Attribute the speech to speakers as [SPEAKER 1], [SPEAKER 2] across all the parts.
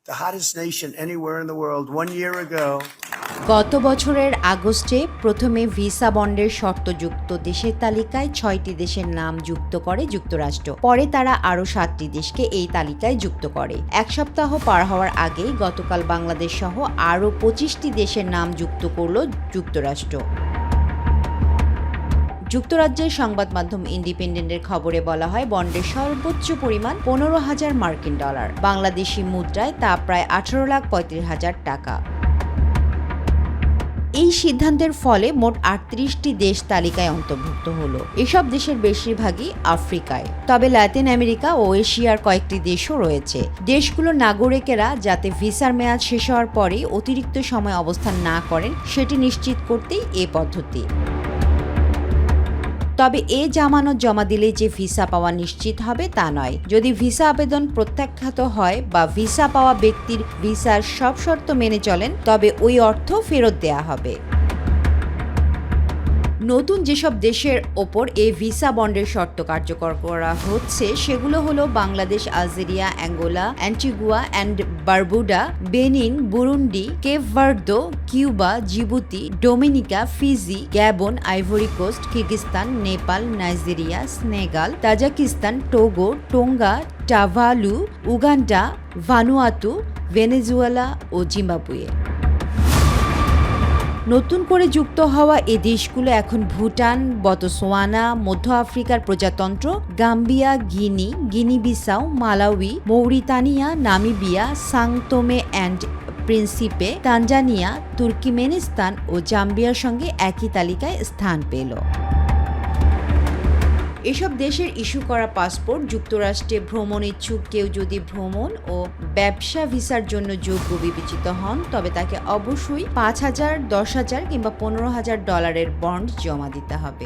[SPEAKER 1] the hottest nation anywhere in the world 1 year ago.
[SPEAKER 2] গত বছরের আগস্টে প্রথমে ভিসা বন্ডের শর্তযুক্ত দেশের তালিকায় ৬টি দেশের নাম যুক্ত করে যুক্তরাষ্ট্র। পরে তারা আরও ৭টি দেশকে এই তালিকায় যুক্ত করে। এক সপ্তাহ পার হওয়ার আগেই গতকাল বাংলাদেশ সহ আরও ২৫টি দেশের নাম যুক্ত করল যুক্তরাষ্ট্র। যুক্তরাজ্যের সংবাদ মাধ্যম ইন্ডিপেন্ডেন্টের খবরে বলা হয়, বন্ডের সর্বোচ্চ পরিমাণ $১৫,০০০ মার্কিন ডলার, বাংলাদেশি মুদ্রায় তা প্রায় ১৮,৩৫,০০০ টাকা। এই সিদ্ধান্তের ফলে মোট ৩৮টি দেশ তালিকায় অন্তর্ভুক্ত হলো। এসব দেশের বেশিরভাগই আফ্রিকায়, তবে লাতিন আমেরিকা ও এশিয়ার কয়েকটি দেশও রয়েছে। দেশগুলোর নাগরিকেরা যাতে ভিসার মেয়াদ শেষ হওয়ার পরেই অতিরিক্ত সময় অবস্থান না করেন সেটি নিশ্চিত করতেই এ পদ্ধতি। তবে এ জামানত জমা দিলেই যে ভিসা পাওয়া নিশ্চিত হবে তা নয়। যদি ভিসা আবেদন প্রত্যাখ্যাত হয় বা ভিসা পাওয়া ব্যক্তির ভিসার সব শর্ত মেনে চলেন, তবে ওই অর্থ ফেরত দেয়া হবে। নতুন যেসব দেশের ওপর এই ভিসা বন্ডের শর্ত কার্যকর করা হচ্ছে সেগুলো হলো Bangladesh, Algeria, Angola, Antigua and Barbuda, Benin, Burundi, Cape Verde, Cuba, Djibouti, Dominica, Fiji, Gabon, Ivory Coast, Kyrgyzstan, Nepal, Nigeria, Senegal, Tajikistan, Togo, Tonga, Tuvalu, Uganda, Vanuatu, Venezuela ও জিম্বাবুয়ে। নতুন করে যুক্ত হওয়া এই দেশগুলো এখন ভুটান, বতসোয়ানা, মধ্য আফ্রিকার প্রজাতন্ত্র, Gambia, Guinea, Guinea Bissau, Malawi, Mauritania, Namibia, Sao Tome and Principe, Tanzania, Turkmenistan ও জাম্বিয়ার সঙ্গে একই তালিকায় স্থান পেল। এসব দেশের ইস্যু করা পাসপোর্ট যুক্তরাষ্ট্রে ভ্রমণ ইচ্ছুক কেউ যদি ভ্রমণ ও ব্যবসা ভিসার জন্য যোগ্য বিবেচিত হন, তবে তাকে অবশ্যই $৫,০০০, $১০,০০০ কিংবা $১৫,০০০ বন্ড জমা দিতে হবে।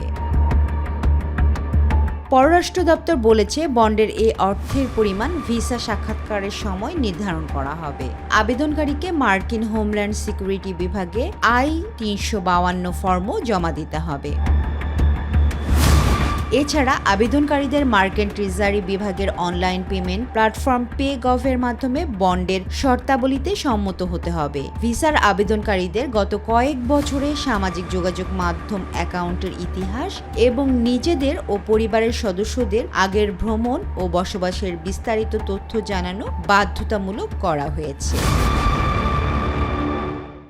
[SPEAKER 2] পররাষ্ট্র দপ্তর বলেছে, বন্ডের এই অর্থের পরিমাণ ভিসা সাক্ষাৎকারের সময় নির্ধারণ করা হবে। আবেদনকারীকে মার্কিন হোমল্যান্ড সিকিউরিটি বিভাগে I-৩৫২ ফর্মও জমা দিতে হবে। এছাড়া আবেদনকারীদের মার্কিন ট্রেজারি বিভাগের অনলাইন পেমেন্ট প্ল্যাটফর্ম পে-গভের মাধ্যমে বন্ডের শর্তাবলীতে সম্মত হতে হবে। ভিসার আবেদনকারীদের গত কয়েক বছরে সামাজিক যোগাযোগ মাধ্যম অ্যাকাউন্টের ইতিহাস এবং নিজেদের ও পরিবারের সদস্যদের আগের ভ্রমণ ও বসবাসের বিস্তারিত তথ্য জানানো বাধ্যতামূলক করা হয়েছে।